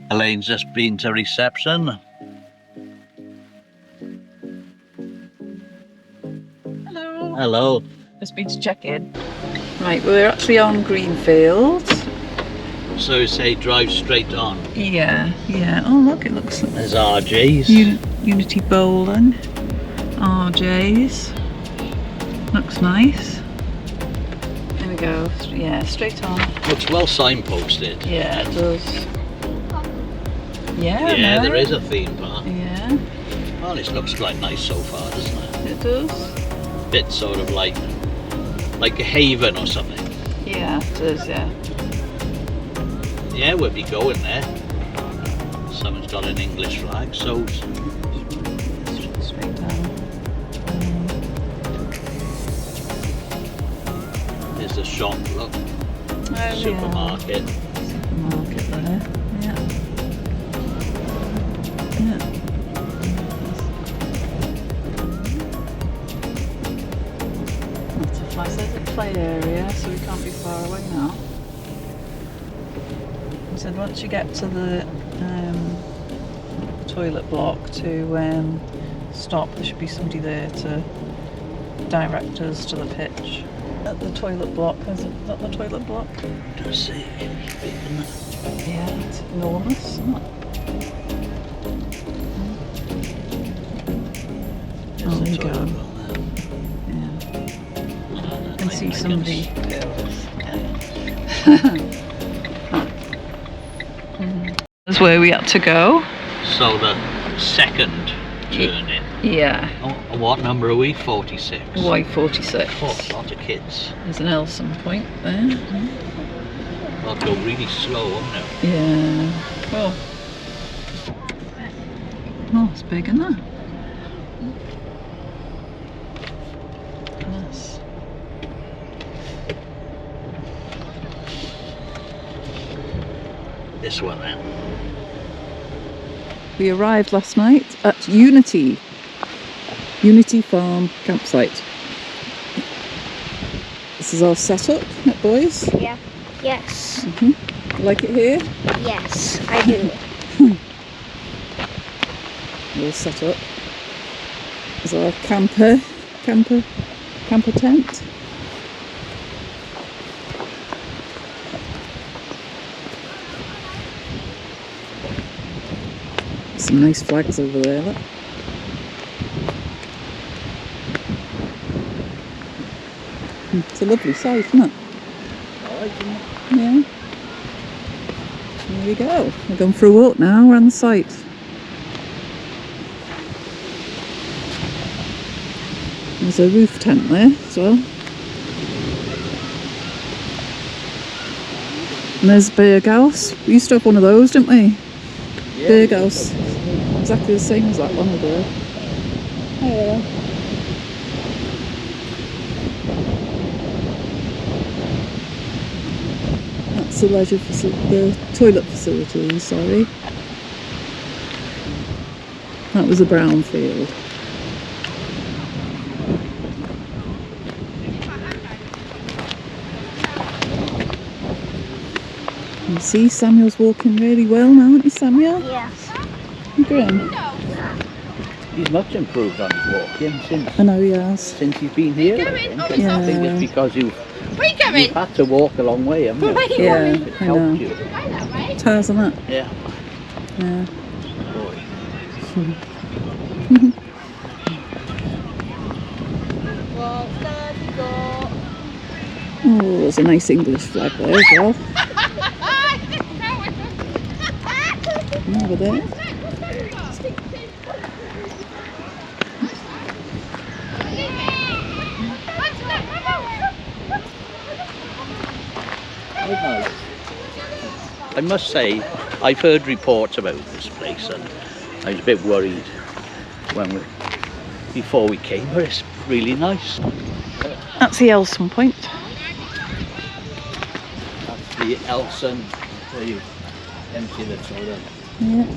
Elaine's just been to reception. Hello. Hello. Just been to check in. Right, we're actually on Greenfield. So say drive straight on. Yeah, yeah. Oh look, it looks There's RJ's. Unity Bowling. RJ's. Looks nice. There we go. Yeah, straight on. Looks well signposted. Yeah, it does. Yeah, Yeah, no. there is a theme park. Yeah, Well, this looks quite nice so far, doesn't it? it does. Bit sort of like a haven or something. Yeah, it does, yeah. Yeah, we'll be going there. Someone's got an English flag, so Straight down. there's the shop, look. Oh, Supermarket. Yeah. Supermarket there. Yeah. Yeah. Not a fly. There's a play area, so we can't be far away now. He said once you get to the toilet block to stop, there should be somebody there to direct us to the pitch. At the toilet block, is that the toilet block? Let's see. Big, isn't it? Yeah, it's enormous, isn't it? There's Oh, the there you go. toilet block Yeah. there. I can see somebody. That's where we had to go. So the second turn in. Yeah, Oh, what number are we? 46. Y46. Oh, lot of kids. There's an Elson point there. They'll go really slow, won't they? Yeah. Oh. Oh, it's big, isn't it? Yes. This one then. We arrived last night at Unity Farm campsite. This is our setup, boys. Yeah. Yes. You like it here? Yes, I do. All set up. There's our camper tent. Some nice flags over there, look. It's a lovely sight, isn't it? I like it. Yeah. There we go. We're going for a walk now around the site. There's a roof tent there as well. And there's Berghaus. We used to have one of those, didn't we? Yeah. Berghaus. Exactly the same as that one over there. Yeah. That's the leisure the toilet facility, sorry. That was a brownfield. You see, Samuel's walking really well now, aren't you, Samuel? Yes. Grim. He's much improved on his walking I know he has. since he's been here. I think. Yeah. I think it's because you've had to walk a long way, haven't you? Yeah, It I know. helped you. It has, hasn't it? Yeah. Yeah. Boy. Oh, there's a nice English flag there as well. And over there. I must say, I've heard reports about this place, and I was a bit worried before we came, but it's really nice. That's the Elson point. That's the Elson where you empty the toilet. Yeah.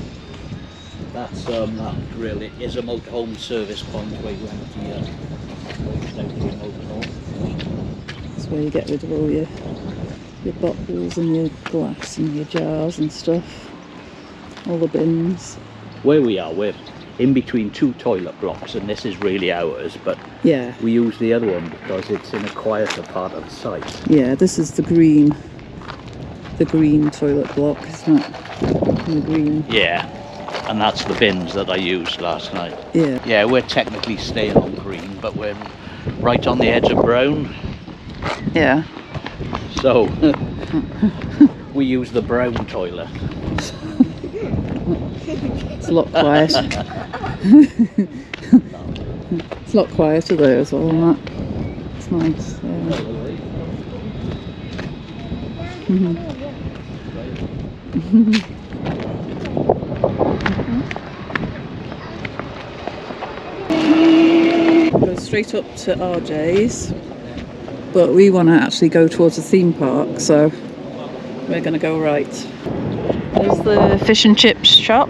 That's that really is a motorhome service point where you empty your motorhome. That's where you get rid of all your bottles and your glass and your jars and stuff. All the bins. Where we are, we're in between two toilet blocks, and this is really ours, but Yeah. we use the other one because it's in a quieter part of the site. Yeah, this is the green toilet block, isn't it? The green. Yeah, and that's the bins that I used last night. Yeah. Yeah, we're technically staying on Green, but we're right on the edge of Brown, Yeah. so we use the Brown toilet. It's a lot quiet. It's a lot quieter there as well, isn't it? It's nice. Yeah. Go straight up to RJ's, but we want to actually go towards the theme park, so we're going to go right. There's the fish and chips shop.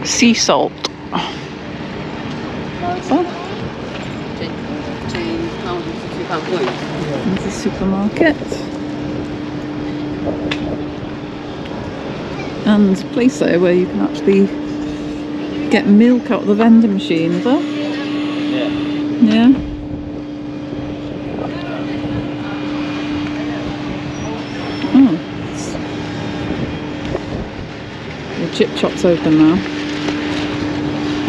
Sea salt. What's that? There's a supermarket. And a place there where you can actually get milk out of the vending machine, is there? Yeah. Yeah. Oh. The chip shop's open now.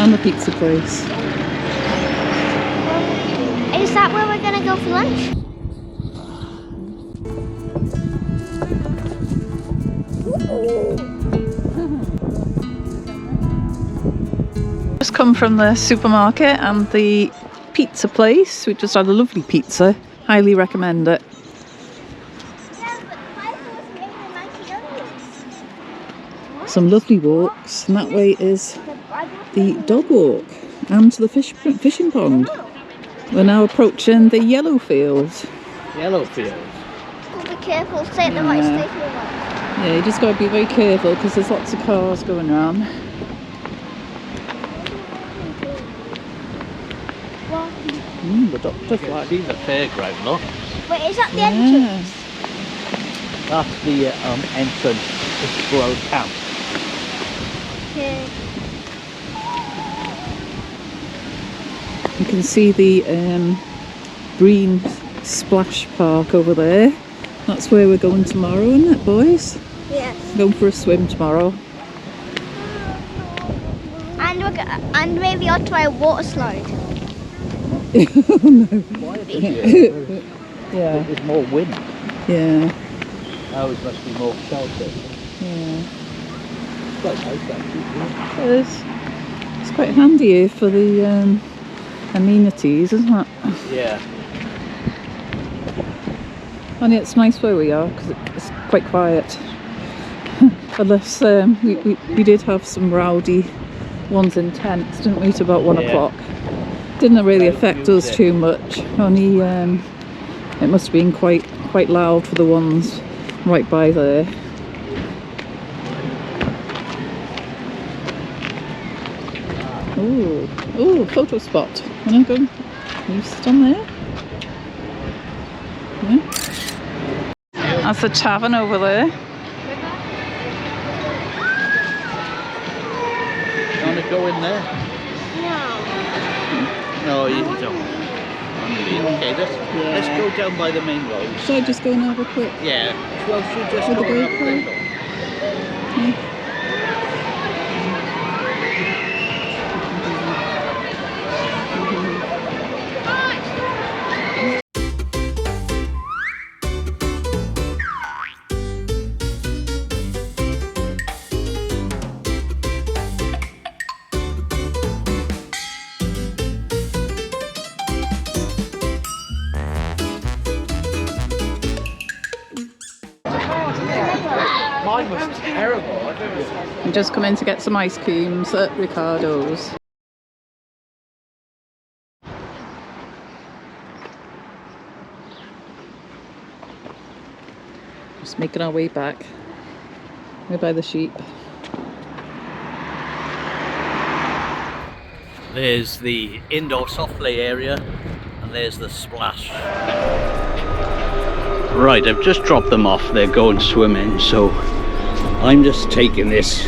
And the pizza place. Is that where we're gonna go for lunch? Just come from the supermarket and the pizza place. We just had a lovely pizza. Highly recommend it. Some lovely walks, and that way is the dog walk and to the fishing pond. We're now approaching the yellow field. Yellow field. Be careful, stay at the right station. Yeah, you just got to be very careful because there's lots of cars going around. The doctor flag. See the fairground, look. Wait, is that the entrance? That's the entrance to Stroll Camp. Okay. You can see the Brean Splash Park over there. That's where we're going tomorrow, isn't it, boys? Yes. Going for a swim tomorrow. And maybe I'll try a water slide. Oh no. Why is it? Yeah. There's more wind. Yeah. Ours must be more sheltered. Yeah. Quite nice actually. It is. It's quite handy here for the amenities, isn't it? Yeah. And it's nice where we are because it's quite quiet. Unless we did have some rowdy ones in tents, didn't we, to about 1 o'clock. Didn't really affect us too much. Only it must have been quite loud for the ones right by there. Oh, photo spot. Wanna go? Can you sit on there? Yeah. That's the tavern over there. You want to go in there? No. No, you don't. Okay, let's go down by the main road. Should I just go and have a quick? Yeah. Well, should just With go the and have a GoPro? quick look. Yeah. Mine was terrible. I'm just come in to get some ice creams at Ricardo's. Just making our way back. We're by the sheep. There's the indoor soft play area, and there's the splash. Right, I've just dropped them off. They're going swimming, so I'm just taking this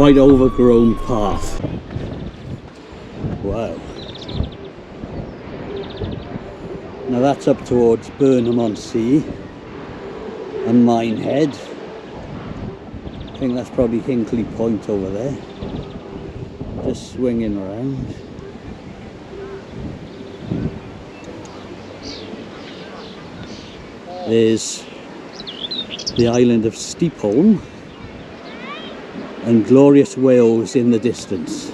quite overgrown path. Wow. Now that's up towards Burnham-on-Sea and Minehead. I think that's probably Hinkley Point over there. Just swinging around. There's the island of Steepholm and glorious Wales in the distance.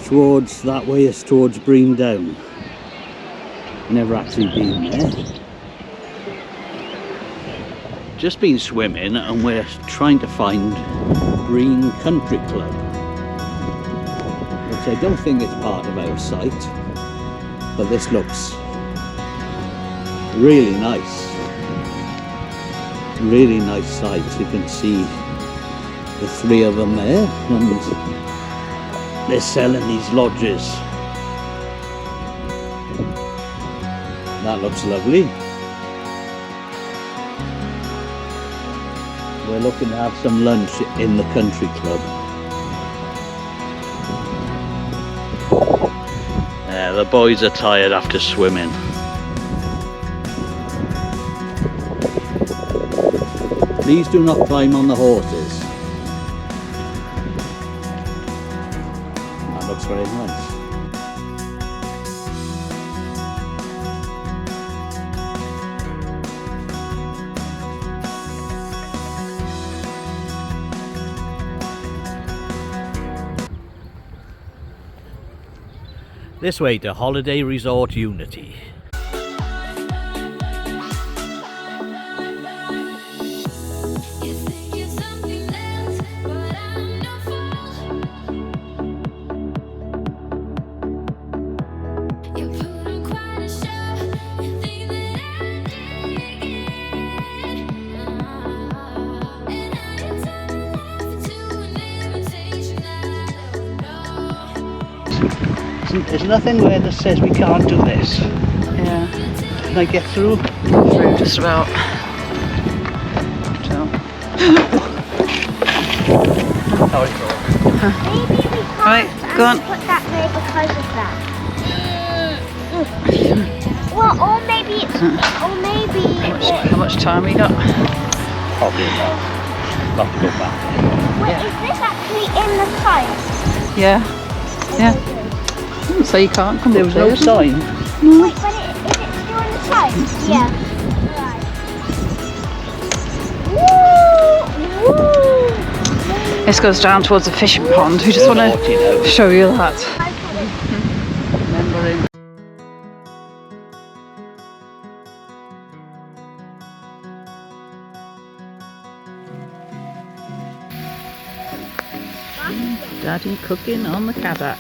Towards that way is towards Brean Down. Never actually been there. Just been swimming and we're trying to find Brean Country Club, which I don't think is part of our site, but this looks really nice. Really nice site. You can see the three of them there, and they're selling these lodges. That looks lovely. We're looking to have some lunch in the country club. Yeah, the boys are tired after swimming. Please do not climb on the horses. That looks very nice. This way to Holiday Resort Unity. There's nothing where that says we can't do this. Yeah. Can I get through? Through just about. So. Maybe we can't Right, go on. put that there because of that. Well, or maybe it's, How much time we got? Probably not. Got to go back. wait, is this actually in the site? Yeah. Yeah. So you can't come There up was there. no sign. Wait, but is it still in the site? Yeah. Right. Woo! Woo! This goes down towards the fishing pond. We just want to show you that. Remembering. Daddy cooking on the kadak.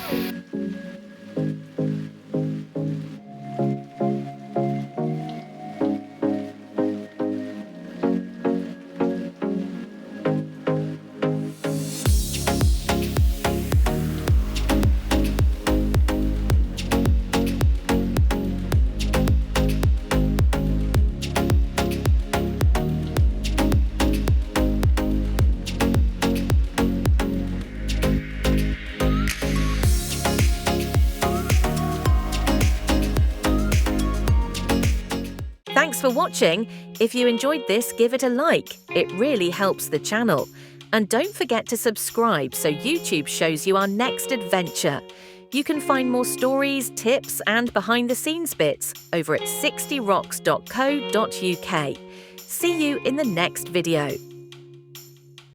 Thanks for watching. If you enjoyed this, give it a like. It really helps the channel. And don't forget to subscribe so YouTube shows you our next adventure. You can find more stories, tips and behind-the-scenes bits over at 60rocks.co.uk. See you in the next video.